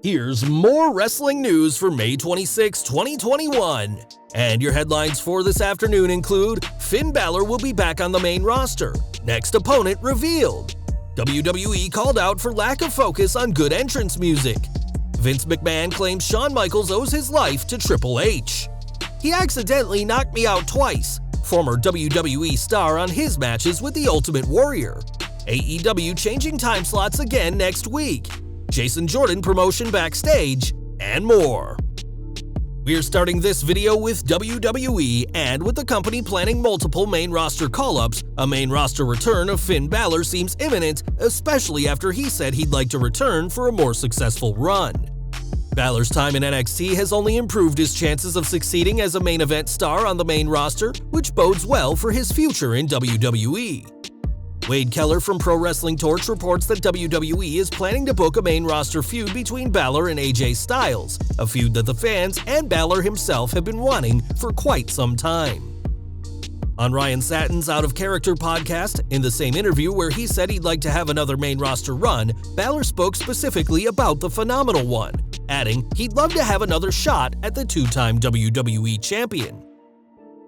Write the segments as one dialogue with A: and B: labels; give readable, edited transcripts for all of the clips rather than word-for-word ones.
A: Here's more wrestling news for May 26, 2021. And your headlines for this afternoon include Finn Balor will be back on the main roster. Next opponent revealed. WWE called out for lack of focus on good entrance music. Vince McMahon claims Shawn Michaels owes his life to Triple H. He accidentally knocked me out twice. Former WWE star on his matches with the Ultimate Warrior. AEW changing time slots again next week. Jason Jordan promotion backstage, and more. We're starting this video with WWE, and with the company planning multiple main roster call-ups, a main roster return of Finn Balor seems imminent, especially after he said he'd like to return for a more successful run. Balor's time in NXT has only improved his chances of succeeding as a main event star on the main roster, which bodes well for his future in WWE. Wade Keller from Pro Wrestling Torch reports that WWE is planning to book a main roster feud between Balor and AJ Styles, a feud that the fans and Balor himself have been wanting for quite some time. On Ryan Satin's Out of Character podcast, in the same interview where he said he'd like to have another main roster run, Balor spoke specifically about the Phenomenal One, adding he'd love to have another shot at the two-time WWE champion.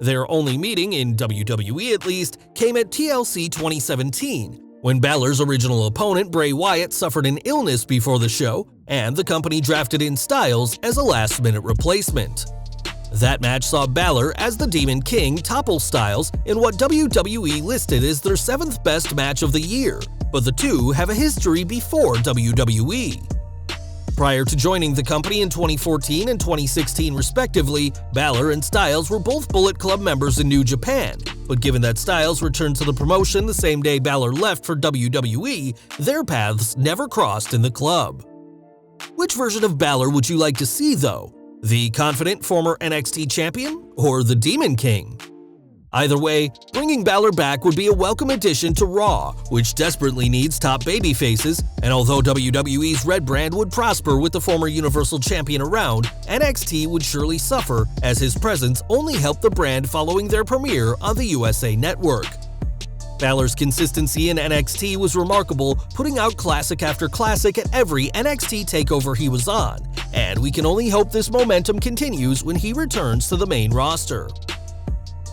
A: Their only meeting, in WWE at least, came at TLC 2017, when Balor's original opponent Bray Wyatt suffered an illness before the show, and the company drafted in Styles as a last-minute replacement. That match saw Balor as the Demon King topple Styles in what WWE listed as their 7th best match of the year, but the two have a history before WWE. Prior to joining the company in 2014 and 2016 respectively, Balor and Styles were both Bullet Club members in New Japan, but given that Styles returned to the promotion the same day Balor left for WWE, their paths never crossed in the club. Which version of Balor would you like to see though? The confident former NXT champion or the Demon King? Either way, bringing Balor back would be a welcome addition to Raw, which desperately needs top babyfaces, and although WWE's Red brand would prosper with the former Universal Champion around, NXT would surely suffer as his presence only helped the brand following their premiere on the USA Network. Balor's consistency in NXT was remarkable, putting out classic after classic at every NXT takeover he was on, and we can only hope this momentum continues when he returns to the main roster.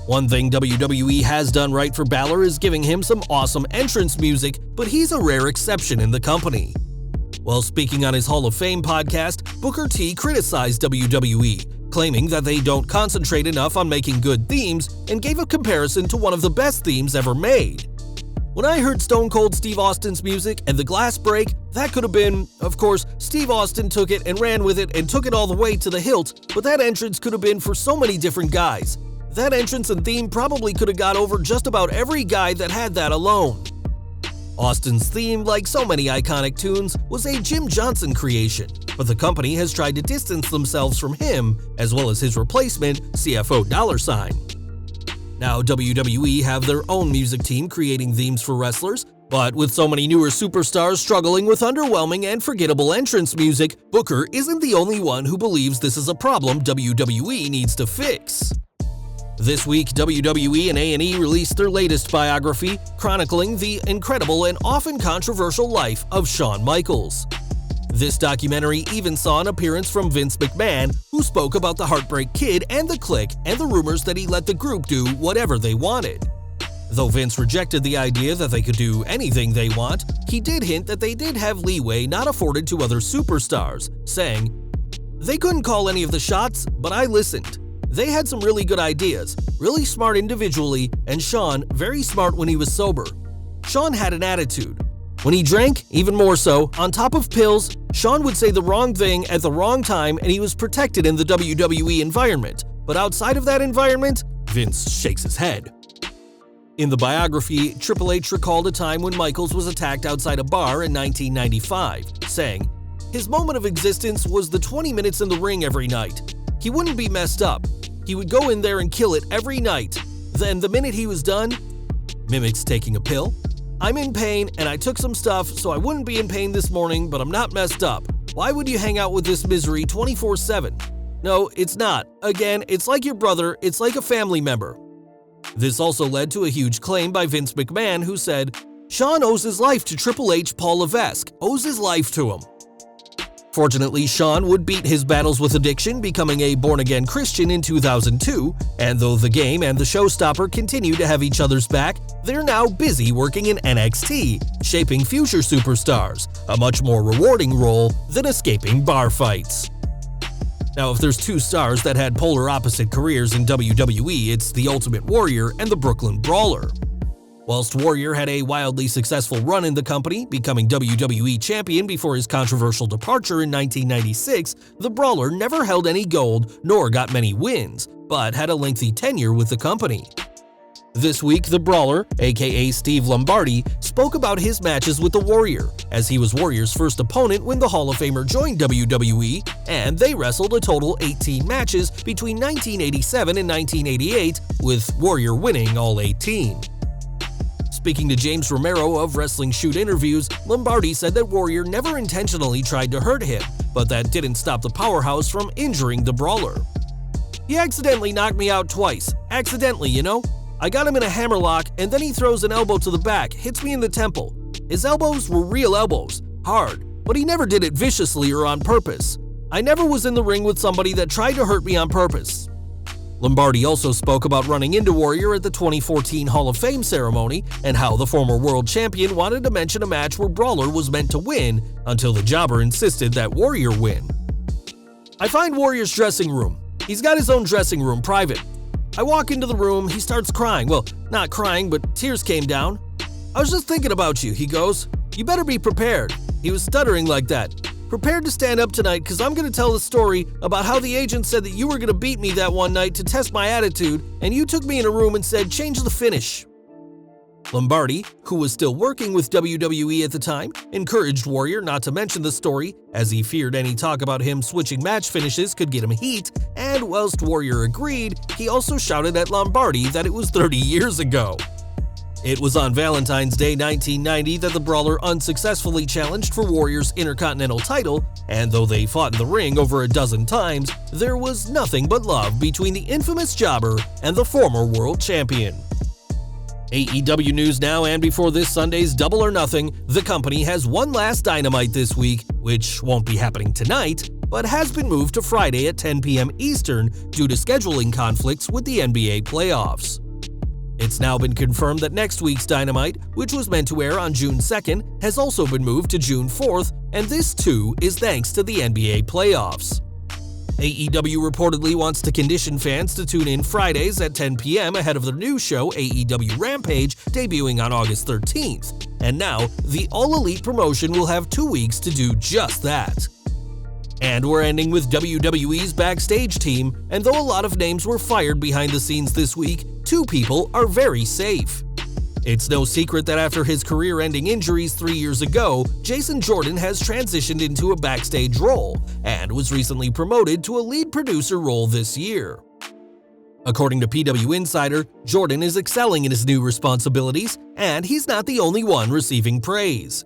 A: One thing WWE has done right for Balor is giving him some awesome entrance music, but he's a rare exception in the company. While speaking on his Hall of Fame podcast, Booker T criticized WWE, claiming that they don't concentrate enough on making good themes, and gave a comparison to one of the best themes ever made. When I heard Stone Cold Steve Austin's music and the glass break, that could have been, of course, Steve Austin took it and ran with it and took it all the way to the hilt, but that entrance could have been for so many different guys. That entrance and theme probably could have got over just about every guy that had that alone. Austin's theme, like so many iconic tunes, was a Jim Johnson creation, but the company has tried to distance themselves from him, as well as his replacement, CFO $. Now WWE have their own music team creating themes for wrestlers, but with so many newer superstars struggling with underwhelming and forgettable entrance music, Booker isn't the only one who believes this is a problem WWE needs to fix. This week, WWE and A&E released their latest biography, chronicling the incredible and often controversial life of Shawn Michaels. This documentary even saw an appearance from Vince McMahon, who spoke about the Heartbreak Kid and the Clique and the rumors that he let the group do whatever they wanted. Though Vince rejected the idea that they could do anything they want, he did hint that they did have leeway not afforded to other superstars, saying, "They couldn't call any of the shots, but I listened. They had some really good ideas, really smart individually, and Shawn very smart when he was sober. Shawn had an attitude. When he drank, even more so, on top of pills, Shawn would say the wrong thing at the wrong time and he was protected in the WWE environment. But outside of that environment, Vince shakes his head." In the biography, Triple H recalled a time when Michaels was attacked outside a bar in 1995, saying, "His moment of existence was the 20 minutes in the ring every night. He wouldn't be messed up. He would go in there and kill it every night. Then the minute he was done," mimics taking a pill, "I'm in pain and I took some stuff so I wouldn't be in pain this morning, but I'm not messed up. Why would you hang out with this misery 24/7? No, it's not. Again, it's like your brother, it's like a family member." This also led to a huge claim by Vince McMahon, who said, "Shawn owes his life to Triple H. Paul Levesque, owes his life to him." Fortunately, Shawn would beat his battles with addiction, becoming a born-again Christian in 2002, and though the game and the showstopper continue to have each other's back, they're now busy working in NXT, shaping future superstars, a much more rewarding role than escaping bar fights. Now, if there's two stars that had polar opposite careers in WWE, it's the Ultimate Warrior and the Brooklyn Brawler. Whilst Warrior had a wildly successful run in the company, becoming WWE Champion before his controversial departure in 1996, the Brawler never held any gold nor got many wins, but had a lengthy tenure with the company. This week, the Brawler, aka Steve Lombardi, spoke about his matches with the Warrior, as he was Warrior's first opponent when the Hall of Famer joined WWE, and they wrestled a total 18 matches between 1987 and 1988, with Warrior winning all 18. Speaking to James Romero of Wrestling Shoot Interviews, Lombardi said that Warrior never intentionally tried to hurt him, but that didn't stop the powerhouse from injuring the Brawler. "He accidentally knocked me out twice. Accidentally, you know? I got him in a hammerlock, and then he throws an elbow to the back, hits me in the temple. His elbows were real elbows, hard, but he never did it viciously or on purpose. I never was in the ring with somebody that tried to hurt me on purpose." Lombardi also spoke about running into Warrior at the 2014 Hall of Fame ceremony and how the former world champion wanted to mention a match where Brawler was meant to win until the jobber insisted that Warrior win. "I find Warrior's dressing room. He's got his own dressing room, private. I walk into the room, he starts crying. Well, not crying, but tears came down. I was just thinking about you," he goes. "You better be prepared." He was stuttering like that. "Prepared to stand up tonight because I'm going to tell the story about how the agent said that you were going to beat me that one night to test my attitude, and you took me in a room and said, 'Change the finish.'" Lombardi, who was still working with WWE at the time, encouraged Warrior not to mention the story, as he feared any talk about him switching match finishes could get him heat, and whilst Warrior agreed, he also shouted at Lombardi that it was 30 years ago. It was on Valentine's Day 1990 that the Brawler unsuccessfully challenged for Warrior's Intercontinental title, and though they fought in the ring over a dozen times, there was nothing but love between the infamous jobber and the former world champion. AEW news now, and before this Sunday's Double or Nothing, the company has one last Dynamite this week, which won't be happening tonight, but has been moved to Friday at 10 p.m. Eastern due to scheduling conflicts with the NBA playoffs. It's now been confirmed that next week's Dynamite, which was meant to air on June 2nd, has also been moved to June 4th, and this too is thanks to the NBA playoffs. AEW reportedly wants to condition fans to tune in Fridays at 10 p.m. ahead of their new show AEW Rampage, debuting on August 13th, and now the All Elite promotion will have 2 weeks to do just that. And we're ending with WWE's backstage team, and though a lot of names were fired behind the scenes this week, 2 people are very safe. It's no secret that after his career-ending injuries 3 years ago, Jason Jordan has transitioned into a backstage role, and was recently promoted to a lead producer role this year. According to PW Insider, Jordan is excelling in his new responsibilities, and he's not the only one receiving praise.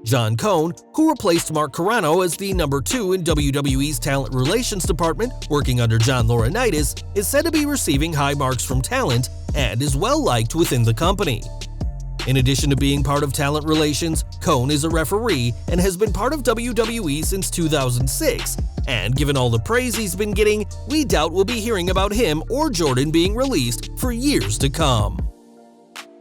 A: John Cone, who replaced Mark Carrano as the number 2 in WWE's Talent Relations Department, working under John Laurinaitis, is said to be receiving high marks from talent and is well-liked within the company. In addition to being part of Talent Relations, Cone is a referee and has been part of WWE since 2006, and given all the praise he's been getting, we doubt we'll be hearing about him or Jordan being released for years to come.